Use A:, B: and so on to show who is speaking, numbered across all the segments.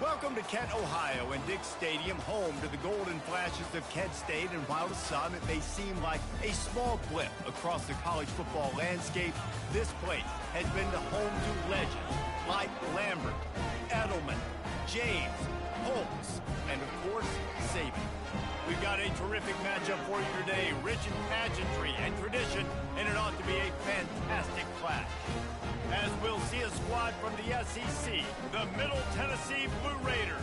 A: Welcome to Kent, Ohio, and Dick Stadium, home to the Golden Flashes of Kent State. And while to some it may seem like a small blip across the college football landscape, this place has been the home to legends like Lambert, Edelman, James, Holtz, and of course, Saban. We've got a terrific matchup for you today, rich in pageantry and tradition, and it ought to be a fantastic clash. As we'll see a squad from the SEC, the Middle Tennessee Blue Raiders,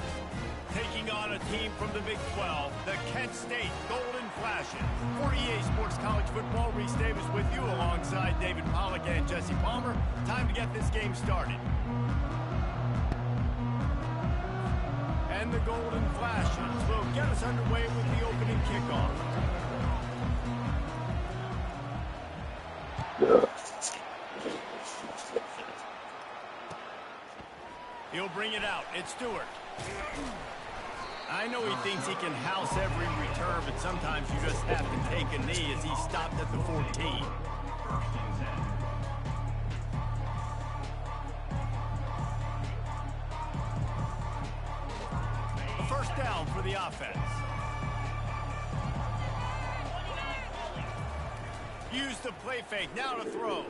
A: taking on a team from the Big 12, the Kent State Golden Flashes. For EA Sports College Football, Reese Davis with you alongside David Pollack and Jesse Palmer. Time to get this game started. And the Golden Flashes will get us underway with the opening kickoff. He'll bring it out. It's Stewart. I know he thinks he can house every return, but sometimes you just have to take a knee as he stopped at the 14. A first down for the offense. Use the play fake. Now to throw.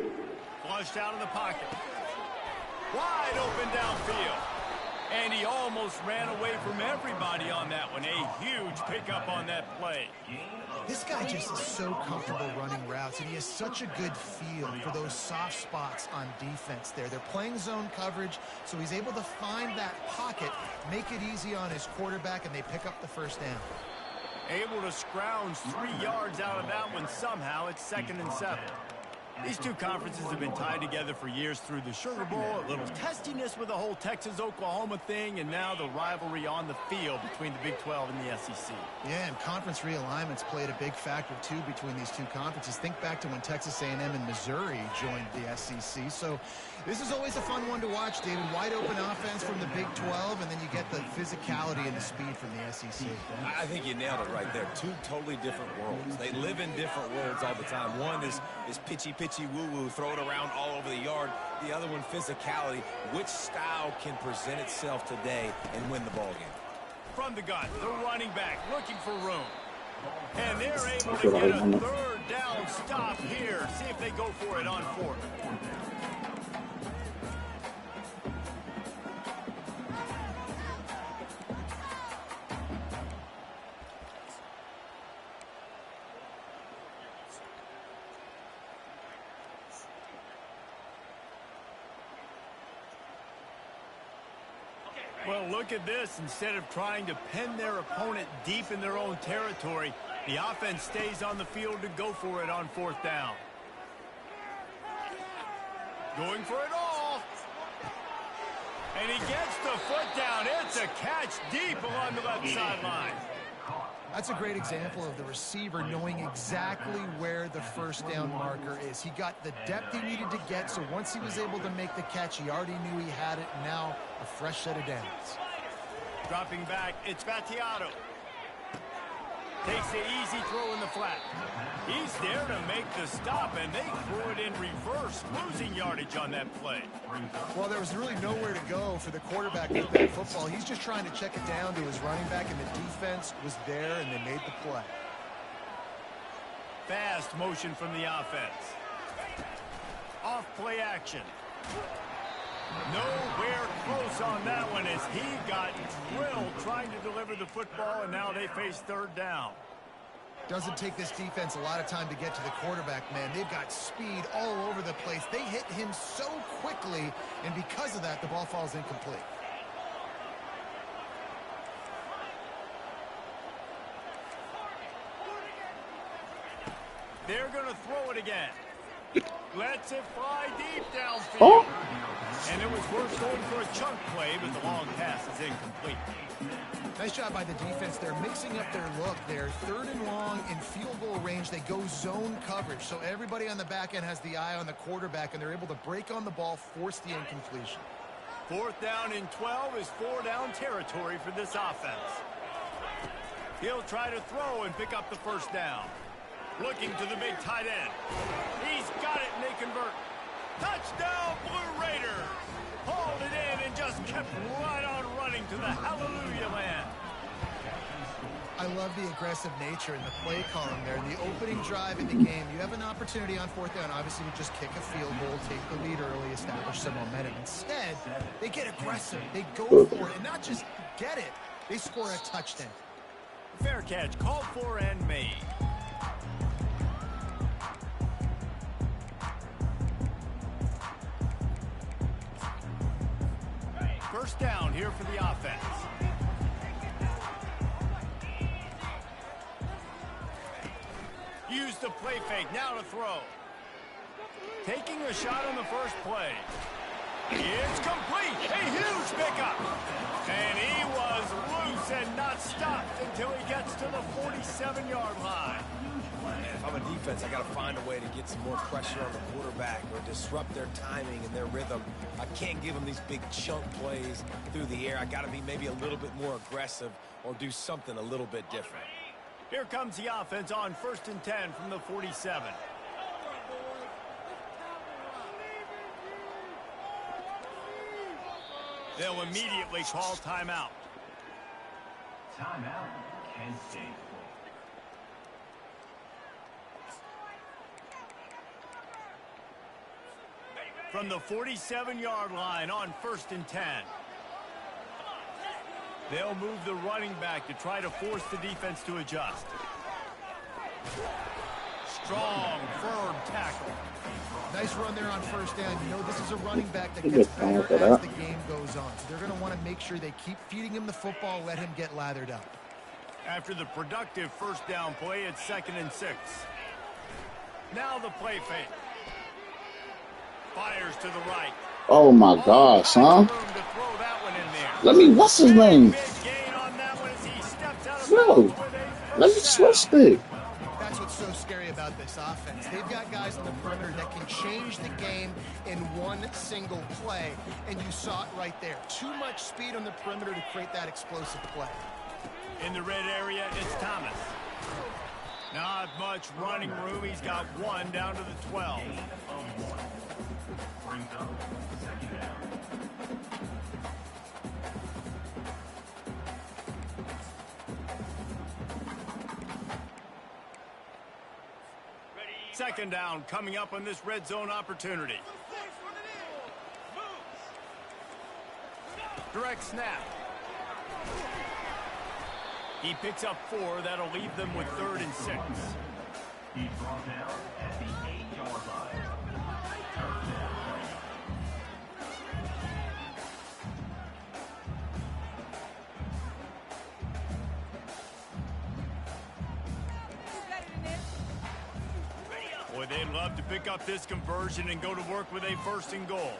A: Flushed out of the pocket. Wide open downfield. And he almost ran away from everybody on that one. A huge pickup on that play.
B: This guy just is so comfortable running routes, and he has such a good feel for those soft spots on defense there. They're playing zone coverage, so he's able to find that pocket, make it easy on his quarterback, and they pick up the first down.
A: Able to scrounge 3 yards out of that one somehow. It's 2nd and 7. These two conferences have been tied together for years through the Sugar Bowl, a little testiness with the whole Texas-Oklahoma thing, and now the rivalry on the field between the Big 12 and the SEC.
B: Yeah, and conference realignments played a big factor, too, between these two conferences. Think back to when Texas A&M and Missouri joined the SEC. So this is always a fun one to watch, David. Wide open offense from the Big 12, and then you get the physicality and the speed from the SEC.
C: I think you nailed it right there. Two totally different worlds. They live in different worlds all the time. One is pitchy woo-woo, throw it around all over the yard. The other one, physicality. Which style can present itself today and win the ball game?
A: From the gun, the running back looking for room. And they're able to get a third down stop here. See if they go for it on 4th. Well, look at this. Instead of trying to pin their opponent deep in their own territory, the offense stays on the field to go for it on 4th down. Going for it all. And he gets the foot down. It's a catch deep along the left sideline.
B: That's a great example of the receiver knowing exactly where the first down marker is. He got the depth he needed to get, so once he was able to make the catch, he already knew he had it. Now a fresh set of downs.
A: Dropping back, it's Battiato. Takes the easy throw in the flat. He's there to make the stop, and they threw it in reverse, losing yardage on that play.
B: Well, there was really nowhere to go for the quarterback with that football. He's just trying to check it down to his running back, and the defense was there, and they made the play.
A: Fast motion from the offense. Off play action. Nowhere close on that one as he got drilled trying to deliver the football, and now they face 3rd down.
B: Doesn't take this defense a lot of time to get to the quarterback, man. They've got speed all over the place. They hit him so quickly, and because of that, the ball falls incomplete.
A: They're going to throw it again. Lets it fly deep downfield. And it was worth going for a chunk play, but the long pass is incomplete.
B: Nice job by the defense. They're mixing up their look. They're 3rd and long in field goal range. They go zone coverage, so everybody on the back end has the eye on the quarterback, and they're able to break on the ball, force the incompletion.
A: 4th down and 12 is 4-down territory for this offense. He'll try to throw and pick up the first down. Looking to the big tight end. He's got it, and they convert. Touchdown, Blue Raiders! Hauled it in and just kept right on running to the hallelujah land.
B: I love the aggressive nature and the play calling there. In the opening drive in the game, you have an opportunity on fourth down, obviously, to just kick a field goal, take the lead early, establish some momentum. Instead, they get aggressive. They go for it, and not just get it, they score a touchdown.
A: Fair catch, called for and made. First down here for the offense. Use the play fake, now to throw. Taking a shot on the first play. It's complete, a huge pickup. And he was loose and not stopped until he gets to the 47-yard line.
C: If I'm a defense, I got to find a way to get some more pressure on the quarterback or disrupt their timing and their rhythm. I can't give them these big chunk plays through the air. I got to be maybe a little bit more aggressive or do something a little bit different.
A: Here comes the offense on 1st and 10 from the 47. They'll immediately call timeout.
D: Timeout, Kent State.
A: From the 47-yard line on 1st and 10. They'll move the running back to try to force the defense to adjust. Strong, firm tackle.
B: Nice run there on first down. You know, this is a running back that gets better as the game goes on. So they're going to want to make sure they keep feeding him the football, let him get lathered up.
A: After the productive first down play, it's 2nd and 6. Now the play fake. Fires to the right.
E: Oh my gosh, huh? Let me, what's his name? No, let me switch it.
B: That's what's so scary about this offense. They've got guys on the perimeter that can change the game in one single play, and you saw it right there. Too much speed on the perimeter to create that explosive play.
A: In the red area, it's Thomas. Not much running room. He's got one down to the 12. Second down coming up on this red zone opportunity. Direct snap. He picks up 4. That'll leave them with 3rd and 6.
D: He's brought down at the 8-yard line.
A: Boy, they'd love to pick up this conversion and go to work with a 1st and goal.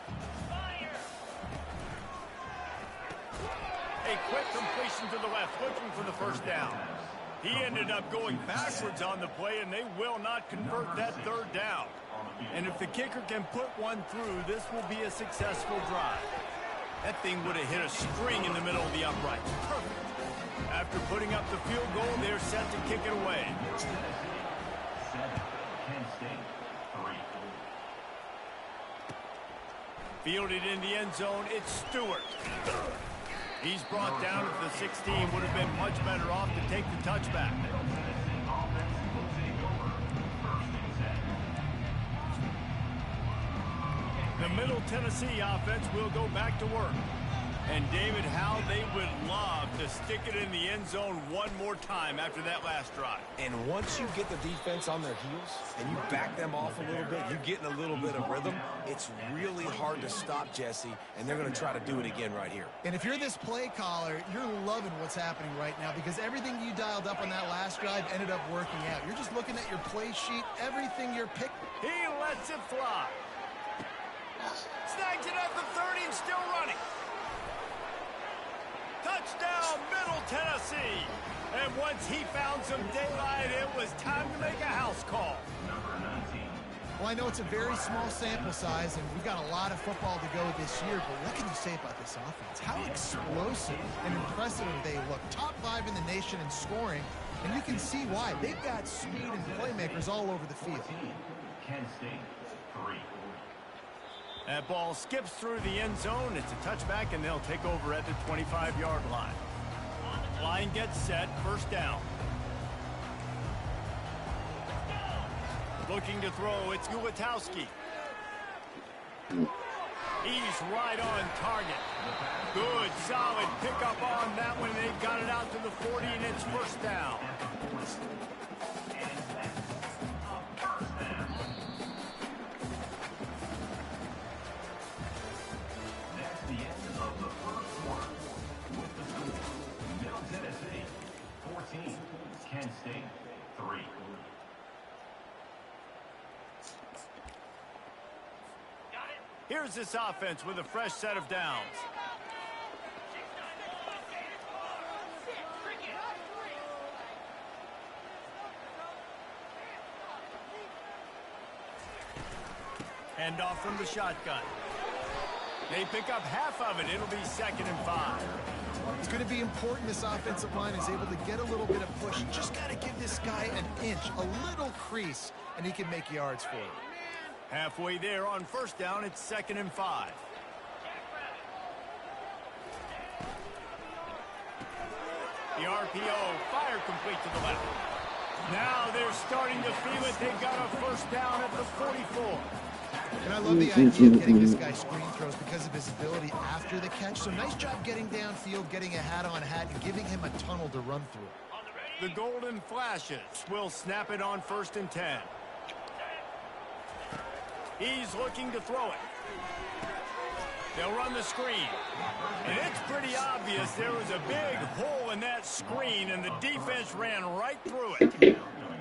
A: A quick completion to the left, looking for the first down. He ended up going backwards on the play, and they will not convert that 3rd down. And if the kicker can put one through, this will be a successful drive. That thing would have hit a string in the middle of the uprights. Perfect. After putting up the field goal, they're set to kick it away.
D: 7, Kent State, 3.
A: Fielded in the end zone, it's Stewart. He's brought down at the 16. Would have been much better off to take the touchback. The Middle Tennessee offense will go back to work. And David, how they would love to stick it in the end zone one more time after that last drive.
C: And once you get the defense on their heels and you back them off a little bit, you get in a little bit of rhythm, it's really hard to stop, Jesse, and they're going to try to do it again right here.
B: And if you're this play caller, you're loving what's happening right now because everything you dialed up on that last drive ended up working out. You're just looking at your play sheet, everything you're picking.
A: He lets it fly. Snags it at the 30 and still running. Touchdown, Middle Tennessee. And once he found some daylight, it was time to make a house call.
B: Well, I know it's a very small sample size, and we've got a lot of football to go this year, but what can you say about this offense? How explosive and impressive they look. Top 5 in the nation in scoring, and you can see why. They've got speed and playmakers all over the field.
D: Kent State, 3.
A: That ball skips through the end zone. It's a touchback, and they'll take over at the 25-yard line. Line gets set, first down. Looking to throw, it's Gulitowski. He's right on target. Good, solid pickup on that one. They've got it out to the 40, and it's first down.
D: That's the end of the first quarter. With the score, Middle Tennessee 14, Kent State 3.
A: Here's this offense with a fresh set of downs. Hand off from the shotgun. They pick up half of it. It'll be 2nd and 5.
B: It's going to be important this offensive line is able to get a little bit of push. Just got to give this guy an inch, a little crease, and he can make yards for it.
A: Halfway there on first down, it's 2nd and 5. The RPO, fire complete to the left. Now they're starting to feel it. They've got a first down at the 44.
B: And I love the idea of getting this guy screen throws because of his ability after the catch. So nice job getting downfield, getting a hat-on-hat, and giving him a tunnel to run through.
A: The Golden Flashes will snap it on 1st and 10. He's looking to throw it. They'll run the screen. And it's pretty obvious there was a big hole in that screen, and the defense ran right through it.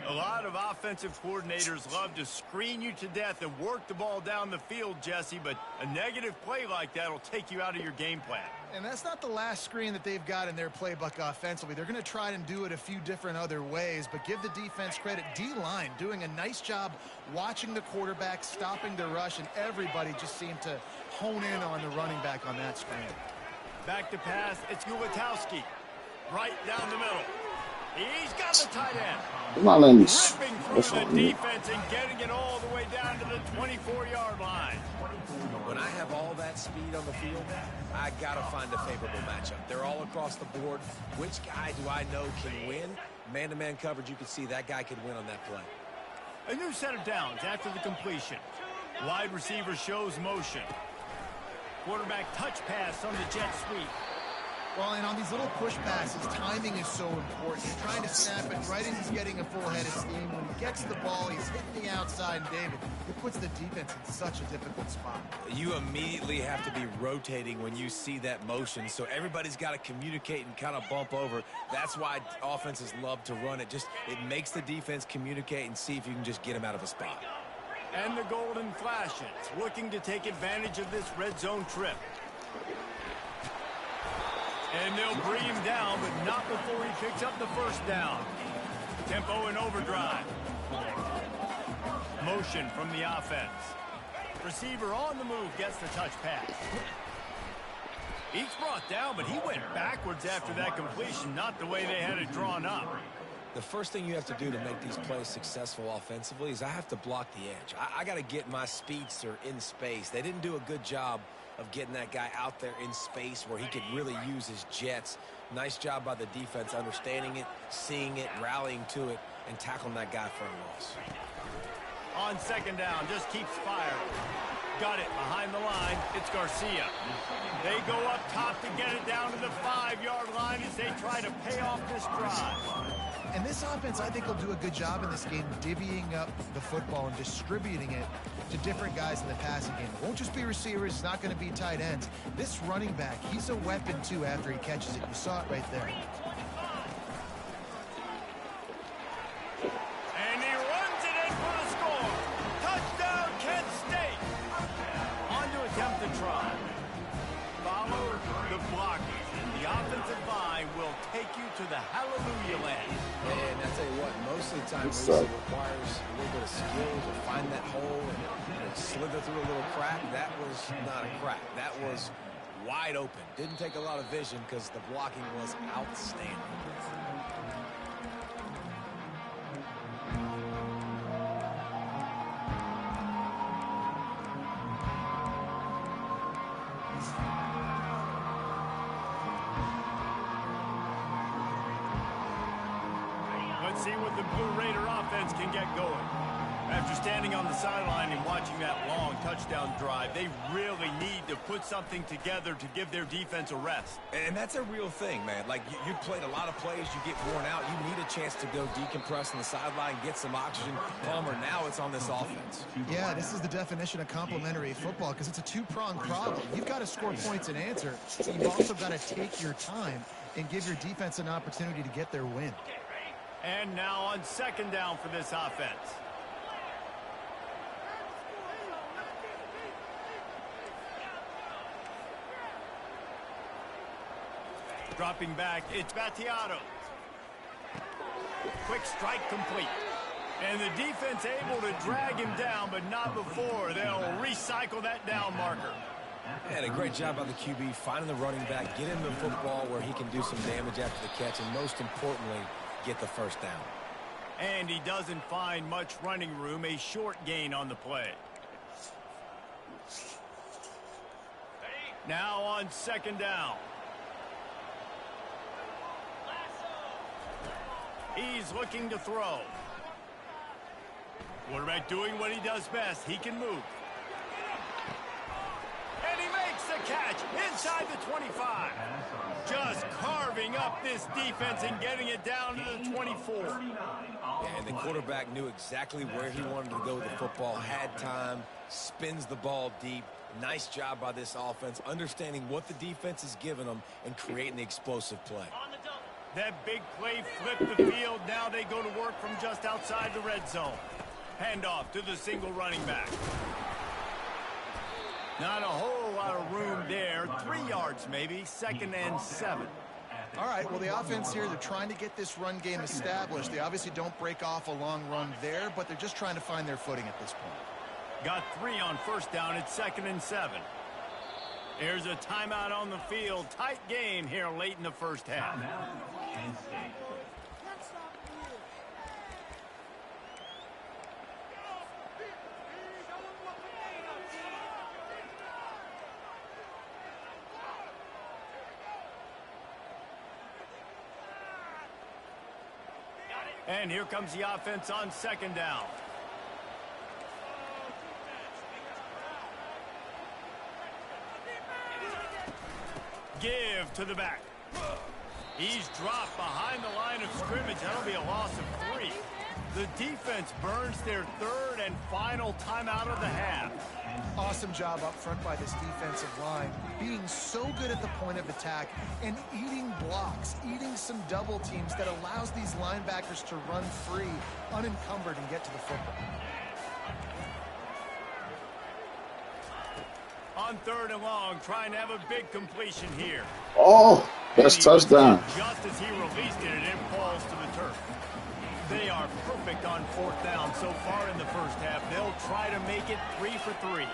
A: A lot of offensive coordinators love to screen you to death and work the ball down the field, Jesse, but a negative play like that will take you out of your game plan.
B: And that's not the last screen that they've got in their playbook offensively. They're going to try and do it a few different other ways, but give the defense credit. D-line doing a nice job watching the quarterback, stopping the rush, and everybody just seemed to hone in on the running back on that screen.
A: Back to pass, it's Gulitowski. Right down the middle. He's got the tight end.
E: I'm not letting me.
A: Ripping through the defense and getting it all the way down to the 24-yard line.
C: When I have all that speed on the field, I got to find a favorable matchup. They're all across the board. Which guy do I know can win? Man-to-man coverage, you can see that guy could win on that play.
A: A new set of downs after the completion. Wide receiver shows motion. Quarterback touch pass on the jet sweep.
B: Well, and on these little push passes, timing is so important. You're trying to snap it right as he's getting a full head of steam. When he gets the ball, he's hitting the outside, and David, it puts the defense in such a difficult spot.
C: You immediately have to be rotating when you see that motion, so everybody's got to communicate and kind of bump over. That's why offenses love to run it. It makes the defense communicate and see if you can just get them out of a spot.
A: And the Golden Flashes looking to take advantage of this red zone trip. And they'll bring him down, but not before he picks up the first down. Tempo and overdrive. Motion from the offense. Receiver on the move gets the touch pass. He's brought down, but he went backwards after that completion, not the way they had it drawn up.
C: The first thing you have to do to make these plays successful offensively is I have to block the edge. I got to get my speedster in space. They didn't do a good job of getting that guy out there in space where he could really use his jets. Nice job by the defense understanding it, seeing it, rallying to it, and tackling that guy for a loss.
A: On second down, just keeps firing. Got it behind the line. It's Garcia. They go up top to get it down to the 5-yard line as they try to pay off this drive.
B: And this offense, I think, will do a good job in this game divvying up the football and distributing it to different guys in the passing game. It won't just be receivers. It's not going to be tight ends. This running back, he's a weapon, too, after he catches it. You saw it right there.
A: And he runs it in for the score. Touchdown, Kent State. On to attempt the try. Follow the blockers. The offensive line will take you to the hallelujah land.
C: And I tell you what, most of the time it requires a little bit of skill to find that hole and slither through a little crack. That was not a crack. That was wide open. Didn't take a lot of vision because the blocking was outstanding.
A: Let's see what the Blue Raider offense can get going. After standing on the sideline and watching that long touchdown drive, they really need to put something together to give their defense a rest.
C: And that's a real thing, man. Like, you played a lot of plays, you get worn out, you need a chance to go decompress on the sideline, get some oxygen. Palmer, now it's on this offense.
B: Yeah, this is the definition of complementary football because it's a two-pronged problem. You've got to score points and answer, but you've also got to take your time and give your defense an opportunity to get their win.
A: And now on second down for this offense. Dropping back, it's Battiato. Quick strike complete. And the defense able to drag him down, but not before. They'll recycle that down marker.
C: And a great job by the QB finding the running back, get him the football where he can do some damage after the catch, and most importantly, get the first down.
A: And he doesn't find much running room, a short gain on the play. Now on second down. He's looking to throw. Quarterback doing what he does best. He can move. And he makes the catch inside the 25. Just carving up this defense and getting it down to the 24.
C: And the quarterback knew exactly where he wanted to go with the football, had time, spins the ball deep. Nice job by this offense, understanding what the defense is giving them and creating the explosive play.
A: That big play flipped the field. Now they go to work from just outside the red zone. Handoff to the single running back. Not a whole lot of room there. 3 yards maybe. 2nd and 7.
B: All right, well, the offense here, they're trying to get this run game established. They obviously don't break off a long run there, but they're just trying to find their footing at this point.
A: Got 3 on first down. It's 2nd and 7. There's a timeout on the field. Tight game here late in the first half. And here comes the offense on second down. Give to the back. He's dropped behind the line of scrimmage. That'll be a loss of 3. The defense burns their 3rd and final timeout of the half.
B: Awesome job up front by this defensive line, being so good at the point of attack and eating blocks, eating some double teams that allows these linebackers to run free, unencumbered, and get to the football.
A: On 3rd and long, trying to have a big completion here.
E: Oh, that's touchdown.
A: Just as he released it, it falls to the turf. They are perfect on 4th down so far in the first half. They'll try to make it 3 for 3.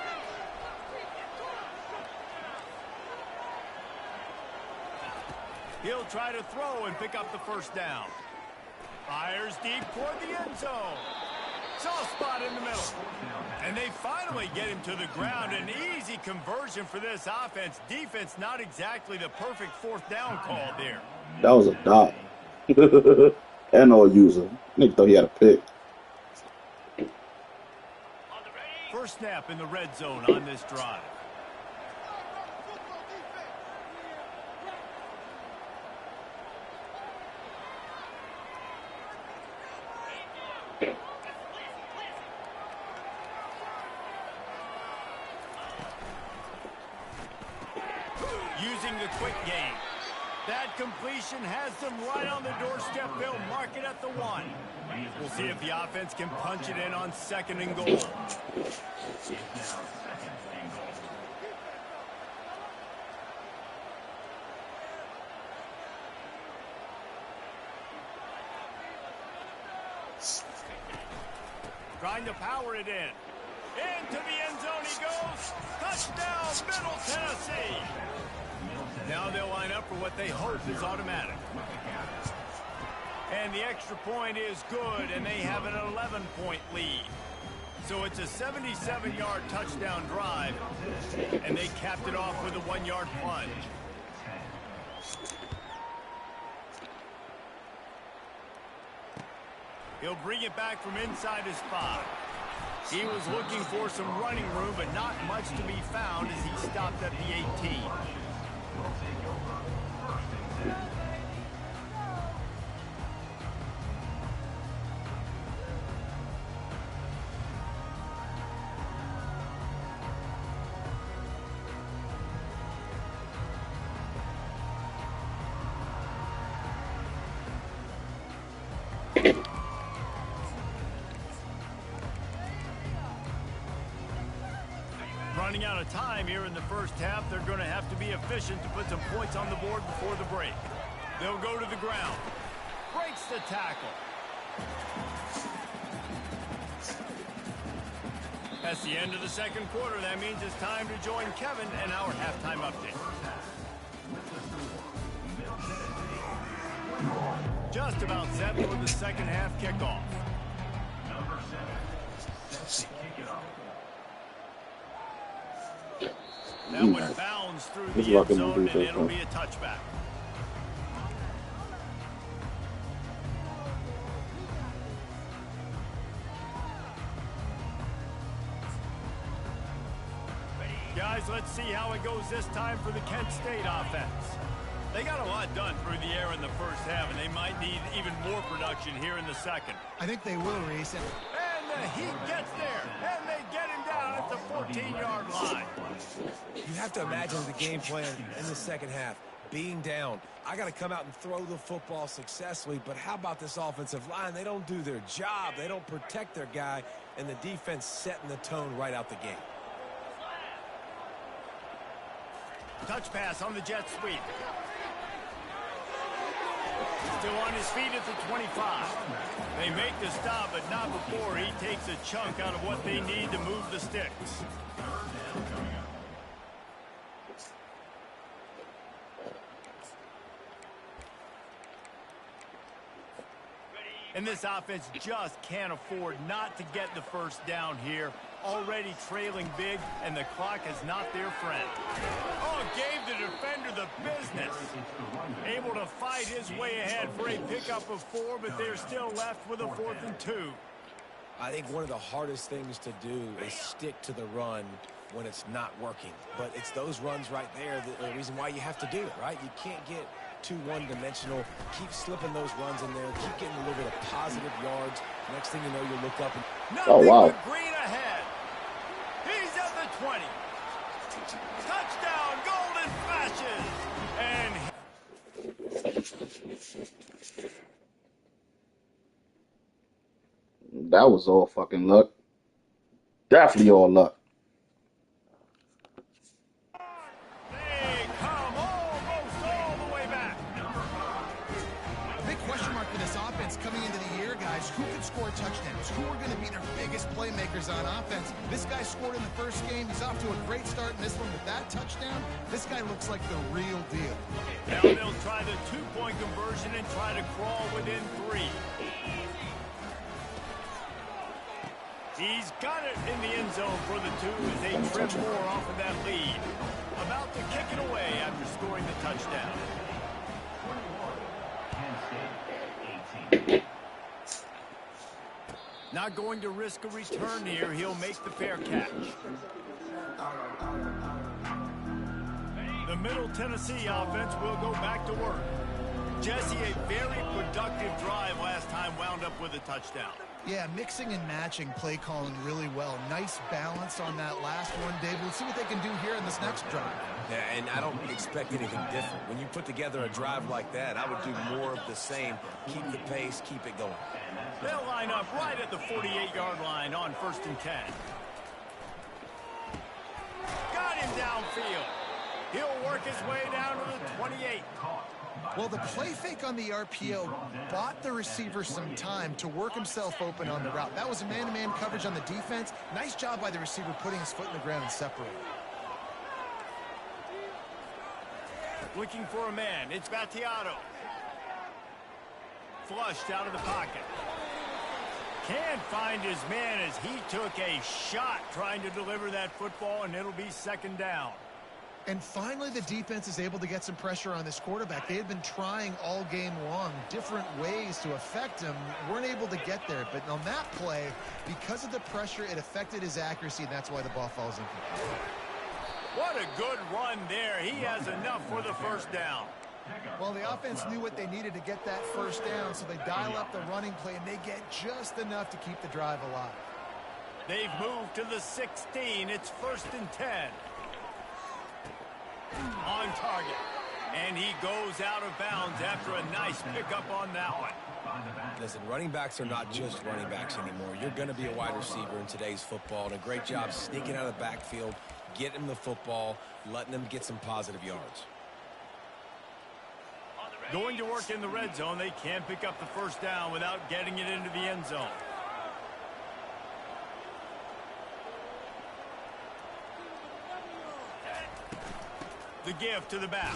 A: He'll try to throw and pick up the first down. Fires deep toward the end zone. Soft spot in the middle. And they finally get him to the ground. An easy conversion for this offense. Defense not exactly the perfect 4th down call there.
E: That was a dot. And no user. Nigga thought he had a pick.
A: First snap in the red zone on this drive. Using the quick game. That completion has them right on the doorstep. They'll mark it at the 1. We'll see if the offense can punch it in on 2nd and goal. Trying to power it in. Into the end zone he goes. Touchdown, Middle Tennessee. Now they'll line up for what they hope is automatic. And the extra point is good, and they have an 11-point lead. So it's a 77-yard touchdown drive, and they capped it off with a 1-yard plunge. He'll bring it back from inside his 5. He was looking for some running room, but not much to be found as he stopped at the 18. Running out of time here in the first half, they're going to have to be efficient to put some points on the board before the break. They'll go to the ground. Breaks the tackle. That's the end of the second quarter. That means it's time to join Kevin and our halftime update. Just about set for the second half kickoff.
D: Number 7 sets to kick it off.
A: That one bounds through the end zone, and it'll be a touchback. Guys, let's see how it goes this time for the Kent State offense. They got a lot done through the air in the first half, and they might need even more production here in the second.
B: I think they will, Reese.
A: And the Heat gets there, and they get him down at the 14-yard line.
C: You have to imagine the game plan in the second half. Being down, I got to come out and throw the football successfully, but how about this offensive line? They don't do their job. They don't protect their guy, and the defense setting the tone right out the gate.
A: Touch pass on the jet sweep. Still on his feet at the 25. They make the stop, but not before he takes a chunk out of what they need to move the sticks. And this offense just can't afford not to get the first down here. Already trailing big, and the clock is not their friend. Oh, gave the defender the business. Able to fight his way ahead for a pickup of 4, but they're still left with a 4th and 2.
C: I think one of the hardest things to do is stick to the run when it's not working. But it's those runs right there the reason why you have to do it, right? You can't get too one-dimensional. Keep slipping those runs in there. Keep getting a little bit of positive yards. Next thing you know, you look up and...
A: Nothing but green ahead. He's at the 20. Touchdown, golden flashes. And...
E: That was all fucking luck. Definitely all luck.
A: They come almost all the way back.
B: A big question mark for this offense coming into the year, guys. Who can score touchdowns? Who are going to be their biggest playmakers on offense? This guy scored in the first game. He's off to a great start in this one with that touchdown. This guy looks like the real deal.
A: Now they'll try the 2-point conversion and try to crawl within 3. He's got it in the end zone for the 2 as they trim more off of that lead. About to kick it away after scoring the touchdown.
D: 21, Penn State, 18.
A: Not going to risk a return here. He'll make the fair catch. The Middle Tennessee offense will go back to work. Jesse, a very productive drive last time, wound up with a touchdown.
B: Yeah, mixing and matching play calling really well. Nice balance on that last one, Dave. We'll see what they can do here in this next drive.
C: Yeah, and I don't expect anything different. When you put together a drive like that, I would do more of the same. Keep the pace, keep it going.
A: They'll line up right at the 48-yard line on 1st and 10. Got him downfield. He'll work his way down to the 28.
B: Well, the play fake on the RPO bought the receiver some time to work himself open on the route. That was a man-to-man coverage on the defense. Nice job by the receiver putting his foot in the ground and separating.
A: Looking for a man. It's Battiato. Flushed out of the pocket. Can't find his man as he took a shot trying to deliver that football, and it'll be 2nd down.
B: And finally, the defense is able to get some pressure on this quarterback. They had been trying all game long different ways to affect him, weren't able to get there. But on that play, because of the pressure, it affected his accuracy, and that's why the ball falls incomplete.
A: What a good run there. He has enough for the first down.
B: Well, the offense knew what they needed to get that first down, so they dial up the running play, and they get just enough to keep the drive alive.
A: They've moved to the 16. It's 1st and 10. On target. And he goes out of bounds after a nice pickup on that one.
C: Listen, running backs are not just running backs anymore. You're going to be a wide receiver in today's football, and a great job sneaking out of the backfield, getting them the football, letting them get some positive yards.
A: Going to work in the red zone. They can't pick up the first down without getting it into the end zone. The give to the back.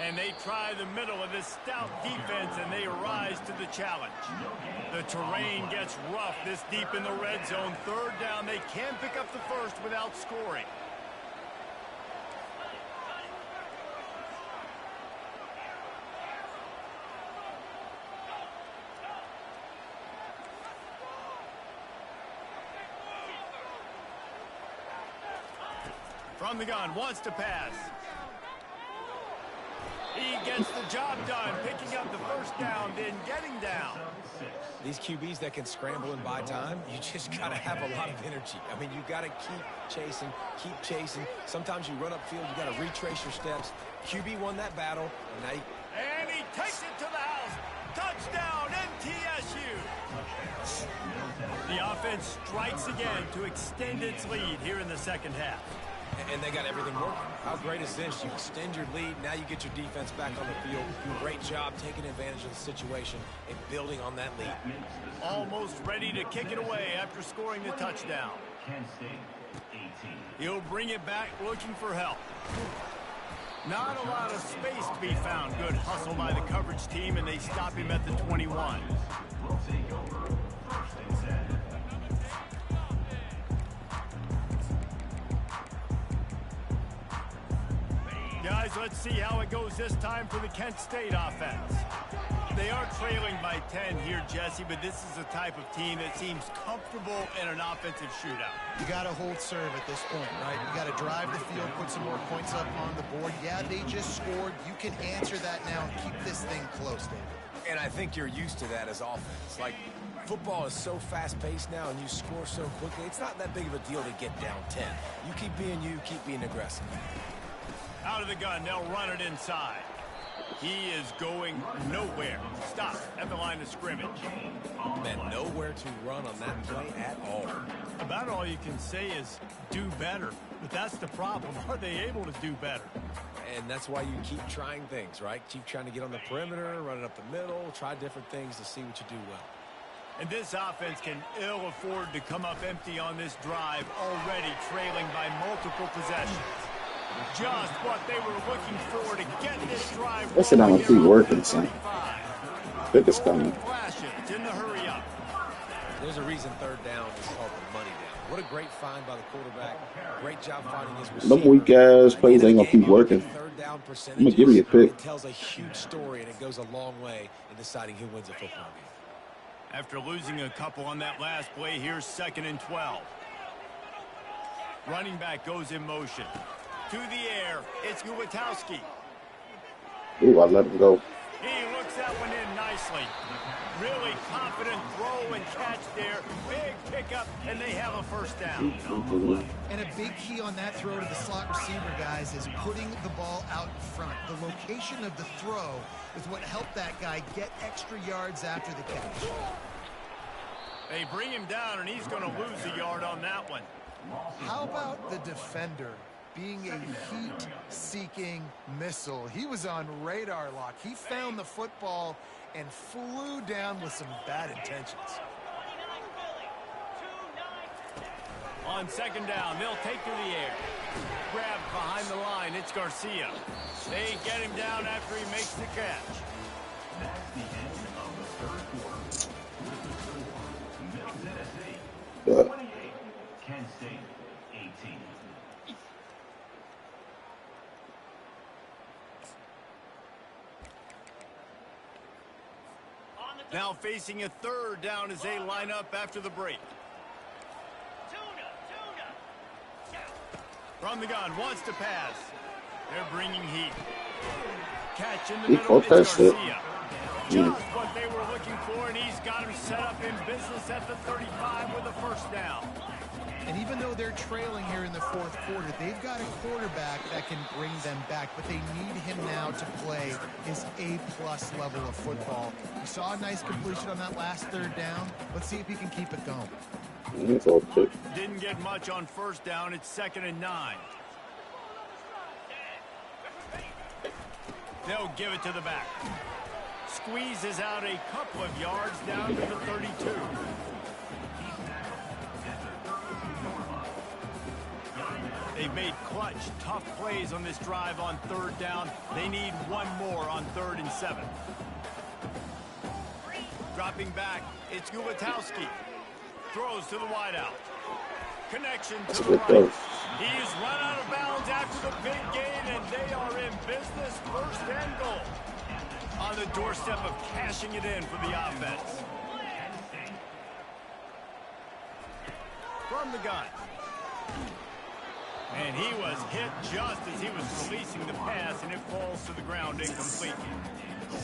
A: And they try the middle of this stout defense, and they rise to the challenge. The terrain gets rough this deep in the red zone. 3rd down. They can pick up the first without scoring. From the gun, wants to pass. He gets the job done, picking up the first down, then getting down.
C: These QBs that can scramble and buy time, you just got to have a lot of energy. I mean, you got to keep chasing. Sometimes you run upfield, you got to retrace your steps. QB won that battle, and now
A: and he takes it to the house. Touchdown, MTSU. The offense strikes again to extend its lead here in the second half.
C: And they got everything working. How great is this? You extend your lead. Now you get your defense back on the field. Great job taking advantage of the situation and building on that lead.
A: Almost ready to kick it away after scoring the touchdown. He'll bring it back looking for help. Not a lot of space to be found. Good hustle by the coverage team, and they stop him at the 21.
D: We'll take over 1st and 10.
A: Guys, let's see how it goes this time for the Kent State offense. They are trailing by 10 here, Jesse, but this is the type of team that seems comfortable in an offensive shootout.
B: You got to hold serve at this point, right? You got to drive the field, put some more points up on the board. Yeah, they just scored. You can answer that now and keep this thing close, David.
C: And I think you're used to that as offense. Like, football is so fast-paced now, and you score so quickly. It's not that big of a deal to get down 10. You keep being aggressive.
A: Out of the gun, they'll run it inside. He is going nowhere. Stop at the line of scrimmage.
C: Man, nowhere to run on that play at all.
A: About all you can say is do better. But that's the problem. Are they able to do better?
C: And that's why you keep trying things, right? Keep trying to get on the perimeter, run it up the middle, try different things to see what you do well.
A: And this offense can ill afford to come up empty on this drive, already trailing by multiple possessions. Just what they were looking for to get this drive.
E: Let's sit down and keep working, son. Pick is coming.
A: Flashes in the hurry up.
C: There's a reason 3rd down is called the money down. What a great find by the quarterback. Great job finding his receiver.
E: Them weak ass plays ain't gonna keep working. I'm gonna give you a pick.
C: It tells a huge story, and it goes a long way in deciding who wins a football game.
A: After losing a couple on that last play, here's 2nd and 12. Running back goes in motion. To the air, it's Guwatowski.
E: Ooh, I let him go.
A: He looks that one in nicely. Really confident throw and catch there. Big pickup, and they have a first down.
B: And a big key on that throw to the slot receiver, guys, is putting the ball out in front. The location of the throw is what helped that guy get extra yards after the catch.
A: They bring him down, and he's going to lose a yard on that one.
B: How about the defender being a heat-seeking missile? He was on radar lock. He found the football and flew down with some bad intentions.
A: On 2nd down, they'll take to the air. Grabbed behind the line, it's Garcia. They get him down after he makes the catch.
D: That's the end of the 3rd quarter. With the score, Middle Tennessee 28, Kent State 18.
A: Now facing a third down as they line up after the break. From the gun, wants to pass. They're bringing heat. Catch in the middle, it's Garcia. Just what they were looking for, and he's got him set up in business at the 35 with a first down.
B: And even though they're trailing here in the fourth quarter, they've got a quarterback that can bring them back, but they need him now to play his A-plus level of football. We saw a nice completion on that last third down. Let's see if he can keep it going.
A: Didn't get much on first down. It's 2nd and 9. They'll give it to the back. Squeezes out a couple of yards down to the 32. They've made clutch, tough plays on this drive on third down. They need one more on 3rd and 7. Dropping back, it's Gulatowski. Throws to the wideout. Connection to the right. He's run out of bounds after the big gain, and they are in business. 1st and goal. On the doorstep of cashing it in for the offense. From the gun. And he was hit just as he was releasing the pass, and it falls to the ground incomplete.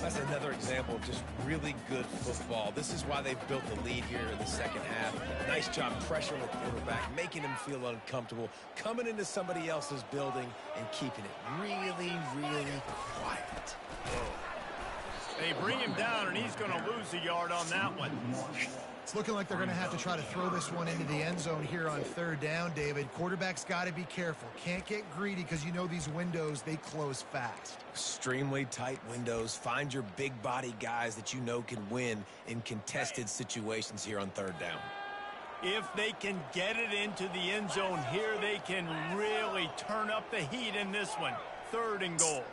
C: That's another example of just really good football. This is why they've built the lead here in the second half. Nice job pressuring the quarterback, making him feel uncomfortable, coming into somebody else's building and keeping it really, really quiet.
A: They bring him down, and he's going to lose a yard on that one.
B: It's looking like they're going to have to try to throw this one into the end zone here on 3rd down, David. Quarterback's got to be careful. Can't get greedy because you know these windows, they close fast.
C: Extremely tight windows. Find your big body guys that you know can win in contested situations here on 3rd down.
A: If they can get it into the end zone here, they can really turn up the heat in this one. 3rd and goal.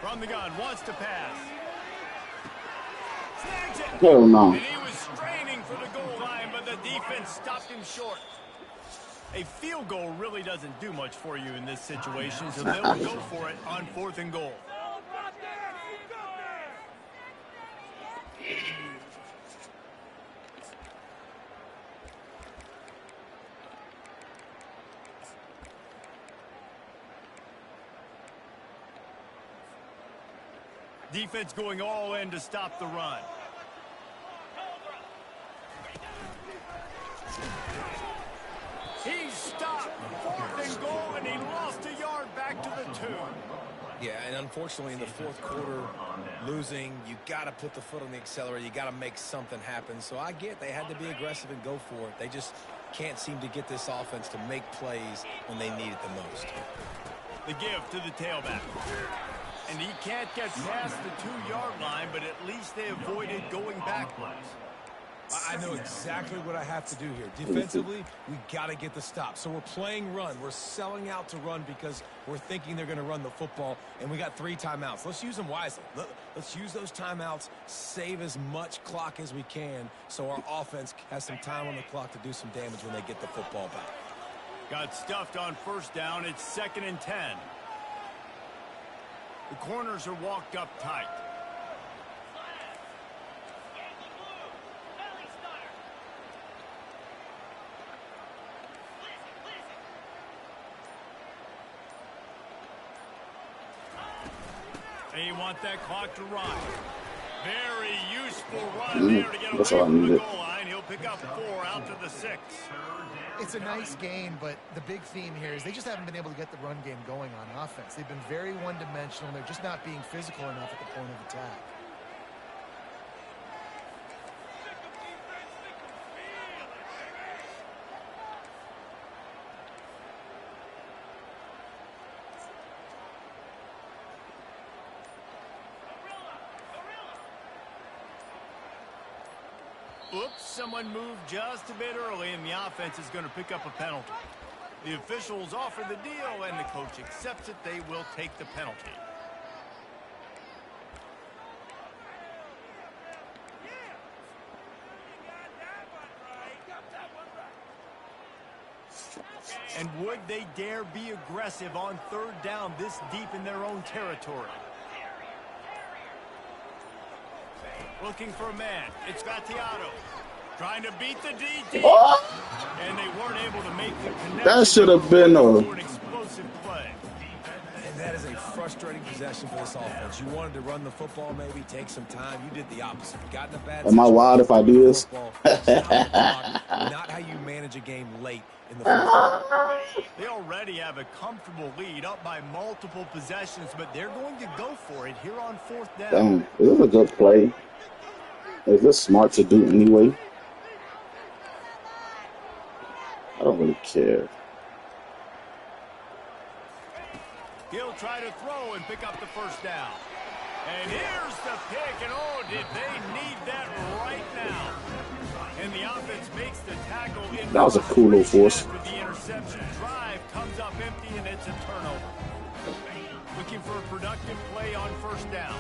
A: From the gun, wants to pass. Snags it.
E: Hell no.
A: And he was straining for the goal line, but the defense stopped him short. A field goal really doesn't do much for you in this situation, so they'll go for it on 4th and goal. Defense going all in to stop the run. He's stopped. 4th and goal, and he lost a yard back to the 2.
C: Yeah, and unfortunately in the 4th quarter, losing, you got to put the foot on the accelerator. You got to make something happen. So I get they had to be aggressive and go for it. They just can't seem to get this offense to make plays when they need it the most.
A: The give to the tailback. And he can't get past the 2-yard line, but at least they avoided going backwards.
C: I know exactly what I have to do here. Defensively, we got to get the stop. So we're playing run. We're selling out to run because we're thinking they're going to run the football, and we got 3 timeouts. Let's use them wisely. Let's use those timeouts, save as much clock as we can so our offense has some time on the clock to do some damage when they get the football back.
A: Got stuffed on 1st down. It's 2nd and 10. The corners are walked up tight. They want that clock to run. Very useful run there to get away from the goal line. He'll pick up 4 out to the 6.
B: It's a nice gain, but the big theme here is they just haven't been able to get the run game going on offense. They've been very one-dimensional. They're just not being physical enough at the point of attack.
A: Oops, someone moved just a bit early, and the offense is going to pick up a penalty. The officials offer the deal, and the coach accepts it. They will take the penalty. And would they dare be aggressive on third down this deep in their own territory? Looking for a man. It's Vattiato. Trying to beat the DD. And they weren't able to make the connection.
E: That should have been
A: an explosive play.
C: And that is a frustrating possession for this offense. You wanted to run the football, maybe take some time. You did the opposite. You got in a bad
E: Am I wild if I do this?
C: Not how you manage a game late in the fourth quarter.
A: They already have a comfortable lead up by multiple possessions, but they're going to go for it here on fourth down.
E: Damn, this is a good play. Is this smart to do anyway? I don't really care.
A: He'll try to throw and pick up the first down. And here's the pick, and oh, did they need that right now. And the offense makes the tackle.
E: That was a cool little force.
A: The interception drive comes up empty, and it's a turnover. Looking for a productive play on first down.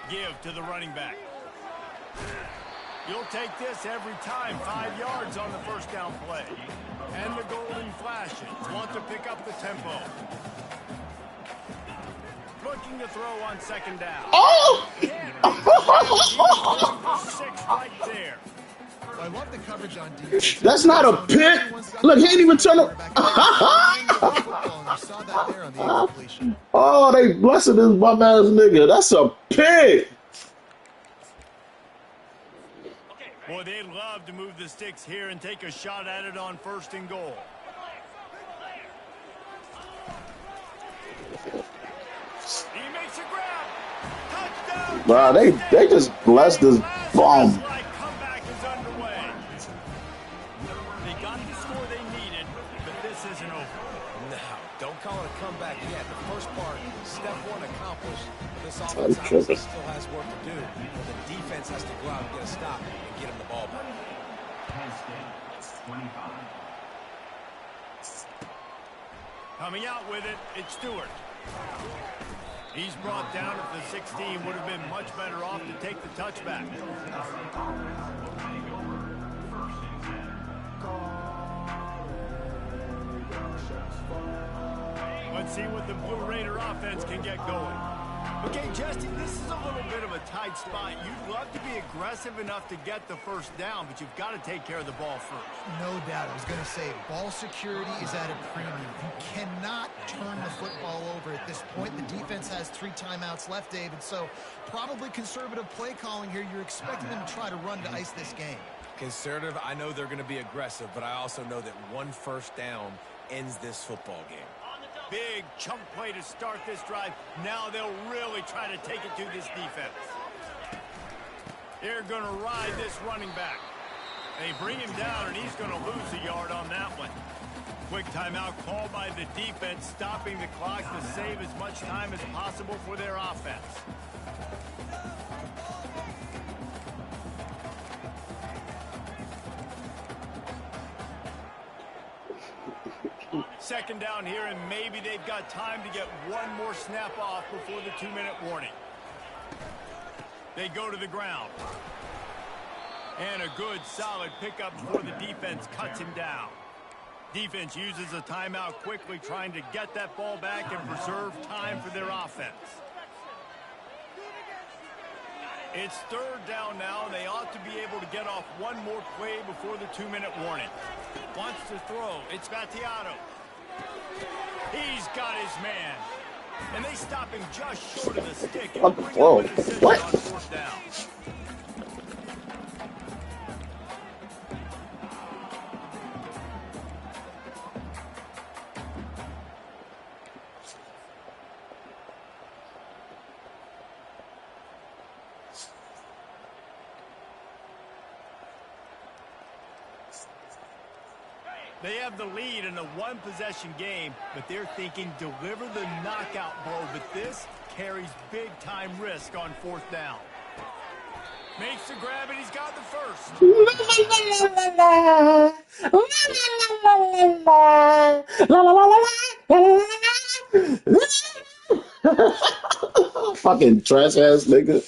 A: Give to the running back. You'll take this every time. 5 yards on the first down play. And the golden flashes want to pick up the tempo. Looking to throw on second down.
E: Oh!
B: 6 right there. Well, I love the coverage on defense.
E: That's not a pick. Look, he ain't even turn it. Oh, they blessing this bum ass nigga. That's a pick.
A: Boy, they'd love to move the sticks here and take a shot at it on first and goal. He makes a grab. Touchdown.
E: Bro, they just blessed this bomb.
A: Comeback is underway. They got the score they needed, but this isn't over.
C: No, don't call it a comeback yet. The first part, step one accomplished. This
E: I'm
C: offense
E: tripping.
C: still has work to do. The defense has to go out and get a stop and get him the ball back.
D: Penn State, 25.
A: Coming out with it, it's Stewart. He's brought down at the 16. Would have been much better off to take the touchback. Let's see what the Blue Raider offense can get going. Okay, Jesse, this is a little bit of a tight spot. You'd love to be aggressive enough to get the first down, but you've got to take care of the ball first.
B: No doubt. I was going to say, ball security is at a premium. You cannot turn the football over at this point. The defense has 3 timeouts left, David, so probably conservative play calling here. You're expecting them to try to run to ice this game.
C: Conservative, I know they're going to be aggressive, but I also know that one first down ends this football game.
A: Big chunk play to start this drive. Now they'll really try to take it to this defense. They're going to ride this running back. They bring him down, and he's going to lose a yard on that one. Quick timeout called by the defense, stopping the clock to save as much time as possible for their offense. Second down here, and maybe they've got time to get one more snap off before the 2-minute warning. They go to the ground. And a good, solid pickup before the defense cuts him down. Defense uses a timeout quickly, trying to get that ball back and preserve time for their offense. It's third down now, and they ought to be able to get off one more play before the 2-minute warning. Wants to throw. It's Vattiato. He's got his man. And they stop him just short of the stick. And bring
E: Whoa.
A: up a decision
E: What?
A: on fourth down. They have the lead in a one-possession game, but they're thinking deliver the knockout blow. But this carries big-time risk on fourth down. Makes the grab, and he's got the first.
E: Fucking trash ass nigga.